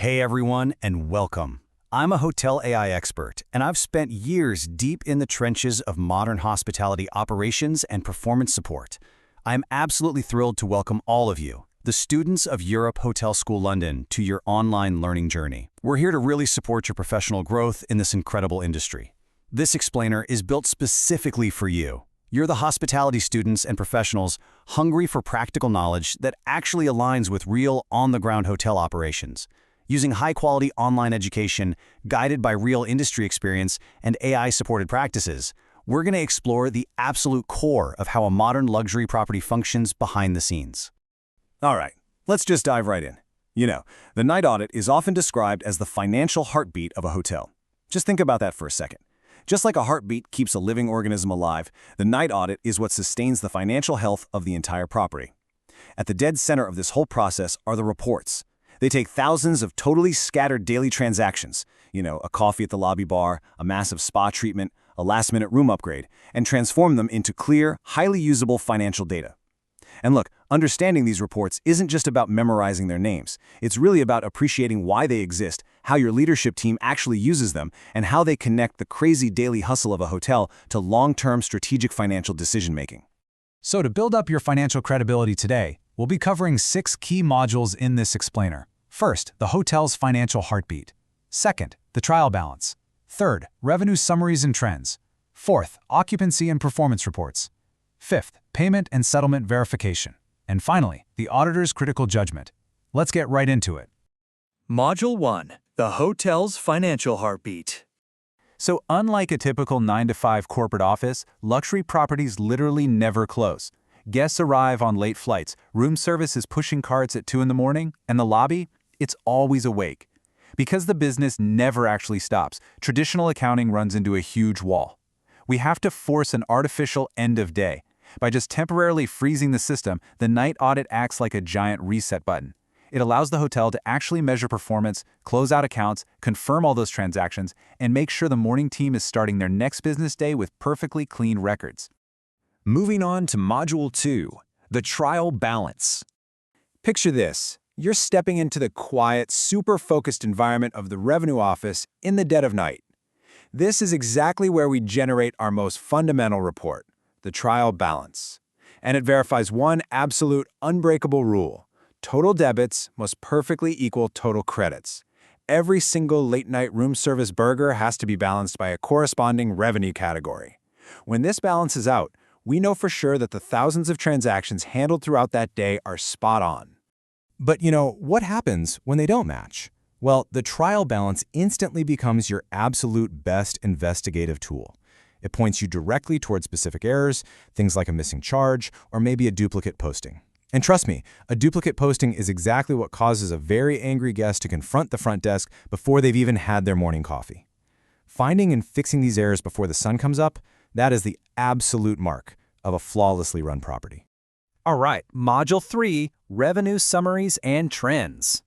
Hey everyone, and welcome. I'm a hotel AI expert, and I've spent years deep in the trenches of modern hospitality operations and performance support. I'm absolutely thrilled to welcome all of you, the students of Europe Hotel School London, to your online learning journey. We're here to really support your professional growth in this incredible industry. This explainer is built specifically for you. You're the hospitality students and professionals hungry for practical knowledge that actually aligns with real, on-the-ground hotel operations. Using high-quality online education, guided by real industry experience and AI-supported practices, we're going to explore the absolute core of how a modern luxury property functions behind the scenes. All right, let's just dive right in. The night audit is often described as the financial heartbeat of a hotel. Just think about that for a second. Just like a heartbeat keeps a living organism alive, the night audit is what sustains the financial health of the entire property. At the dead center of this whole process are the reports. They take thousands of totally scattered daily transactions, a coffee at the lobby bar, a massive spa treatment, a last-minute room upgrade, and transform them into clear, highly usable financial data. And look, understanding these reports isn't just about memorizing their names. It's really about appreciating why they exist, how your leadership team actually uses them, and how they connect the crazy daily hustle of a hotel to long-term strategic financial decision-making. So to build up your financial credibility today, we'll be covering 6 key modules in this explainer. First, the hotel's financial heartbeat. Second, the trial balance. Third, revenue summaries and trends. Fourth, occupancy and performance reports. Fifth, payment and settlement verification. And finally, the auditor's critical judgment. Let's get right into it. Module 1. The hotel's financial heartbeat. So unlike a typical 9-to-5 corporate office, luxury properties literally never close. Guests arrive on late flights, room service is pushing carts at 2 in the morning, and the lobby, it's always awake. Because the business never actually stops, traditional accounting runs into a huge wall. We have to force an artificial end of day. By just temporarily freezing the system, the night audit acts like a giant reset button. It allows the hotel to actually measure performance, close out accounts, confirm all those transactions, and make sure the morning team is starting their next business day with perfectly clean records. Moving on to Module 2, the trial balance. Picture this. You're stepping into the quiet, super focused environment of the revenue office in the dead of night. This is exactly where we generate our most fundamental report, the trial balance. And it verifies one absolute unbreakable rule. Total debits must perfectly equal total credits. Every single late-night room service burger has to be balanced by a corresponding revenue category. When this balance is out, we know for sure that the thousands of transactions handled throughout that day are spot on. But what happens when they don't match? Well, the trial balance instantly becomes your absolute best investigative tool. It points you directly towards specific errors, things like a missing charge, or maybe a duplicate posting. And trust me, a duplicate posting is exactly what causes a very angry guest to confront the front desk before they've even had their morning coffee. Finding and fixing these errors before the sun comes up, that is the absolute mark of a flawlessly run property. All right, Module 3, Revenue Summaries and Trends.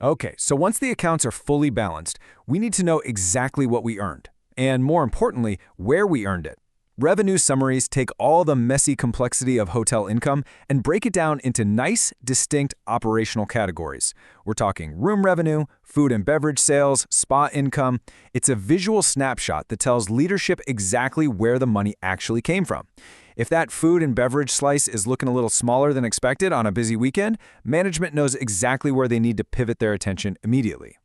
Okay, so once the accounts are fully balanced, we need to know exactly what we earned, and more importantly, where we earned it. Revenue summaries take all the messy complexity of hotel income and break it down into nice, distinct operational categories. We're talking room revenue, food and beverage sales, spa income. It's a visual snapshot that tells leadership exactly where the money actually came from. If that food and beverage slice is looking a little smaller than expected on a busy weekend, management knows exactly where they need to pivot their attention immediately.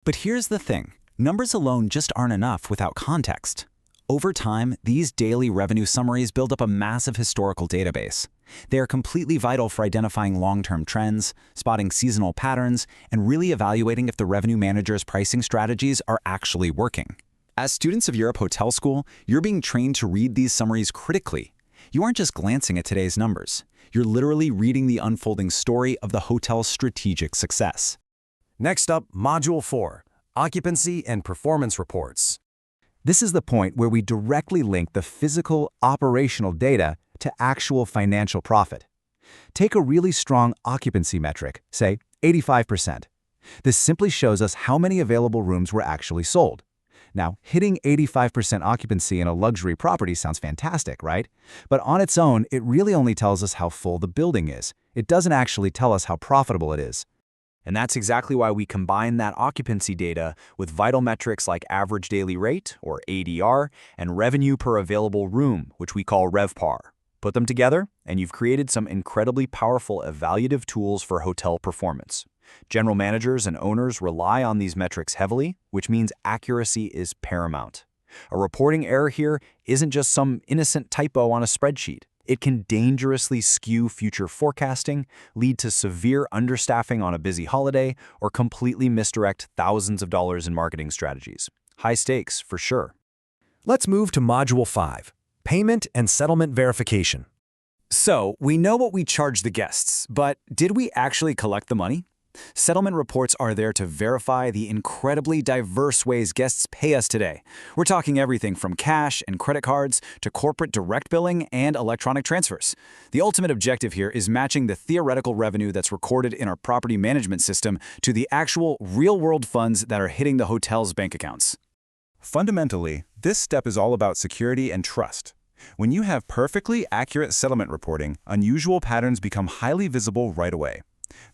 But here's the thing. Numbers alone just aren't enough without context. Over time, these daily revenue summaries build up a massive historical database. They are completely vital for identifying long-term trends, spotting seasonal patterns, and really evaluating if the revenue manager's pricing strategies are actually working. As students of Europe Hotel School, you're being trained to read these summaries critically. You aren't just glancing at today's numbers. You're literally reading the unfolding story of the hotel's strategic success. Next up, Module 4, Occupancy and Performance Reports. This is the point where we directly link the physical, operational data to actual financial profit. Take a really strong occupancy metric, say 85%. This simply shows us how many available rooms were actually sold. Now, hitting 85% occupancy in a luxury property sounds fantastic, right? But on its own, it really only tells us how full the building is. It doesn't actually tell us how profitable it is. And that's exactly why we combine that occupancy data with vital metrics like average daily rate, or ADR, and revenue per available room, which we call RevPAR. Put them together, and you've created some incredibly powerful evaluative tools for hotel performance. General managers and owners rely on these metrics heavily, which means accuracy is paramount. A reporting error here isn't just some innocent typo on a spreadsheet. It can dangerously skew future forecasting, lead to severe understaffing on a busy holiday, or completely misdirect thousands of dollars in marketing strategies. High stakes, for sure. Let's move to Module 5, Payment and Settlement Verification. So, we know what we charge the guests, but did we actually collect the money? Settlement reports are there to verify the incredibly diverse ways guests pay us today. We're talking everything from cash and credit cards to corporate direct billing and electronic transfers. The ultimate objective here is matching the theoretical revenue that's recorded in our property management system to the actual real-world funds that are hitting the hotel's bank accounts. Fundamentally, this step is all about security and trust. When you have perfectly accurate settlement reporting, unusual patterns become highly visible right away.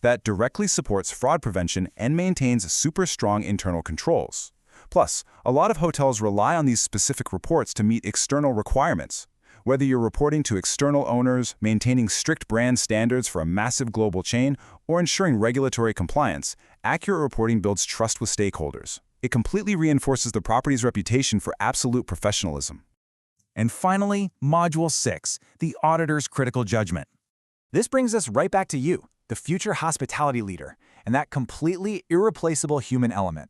That directly supports fraud prevention and maintains super strong internal controls. Plus, a lot of hotels rely on these specific reports to meet external requirements. Whether you're reporting to external owners, maintaining strict brand standards for a massive global chain, or ensuring regulatory compliance, accurate reporting builds trust with stakeholders. It completely reinforces the property's reputation for absolute professionalism. And finally, Module 6, the auditor's critical judgment. This brings us right back to you, the future hospitality leader, and that completely irreplaceable human element.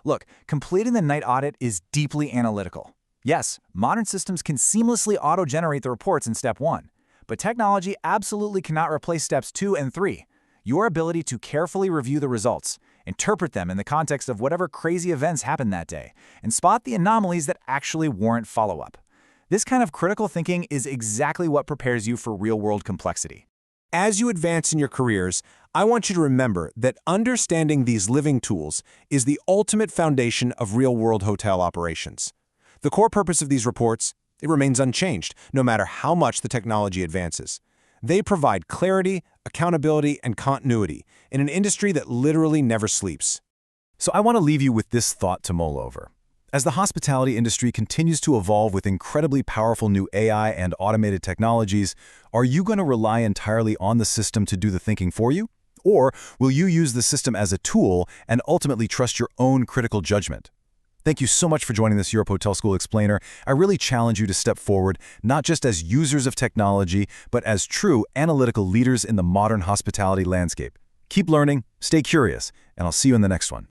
Look, completing the night audit is deeply analytical. Yes, modern systems can seamlessly auto-generate the reports in Step 1, but technology absolutely cannot replace Steps 2 and 3. Your ability to carefully review the results, interpret them in the context of whatever crazy events happened that day, and spot the anomalies that actually warrant follow-up. This kind of critical thinking is exactly what prepares you for real-world complexity. As you advance in your careers, I want you to remember that understanding these living tools is the ultimate foundation of real-world hotel operations. The core purpose of these reports, it remains unchanged, no matter how much the technology advances. They provide clarity, accountability, and continuity in an industry that literally never sleeps. So I want to leave you with this thought to mull over. As the hospitality industry continues to evolve with incredibly powerful new AI and automated technologies, are you going to rely entirely on the system to do the thinking for you? Or will you use the system as a tool and ultimately trust your own critical judgment? Thank you so much for joining this Europe Hotel School Explainer. I really challenge you to step forward, not just as users of technology, but as true analytical leaders in the modern hospitality landscape. Keep learning, stay curious, and I'll see you in the next one.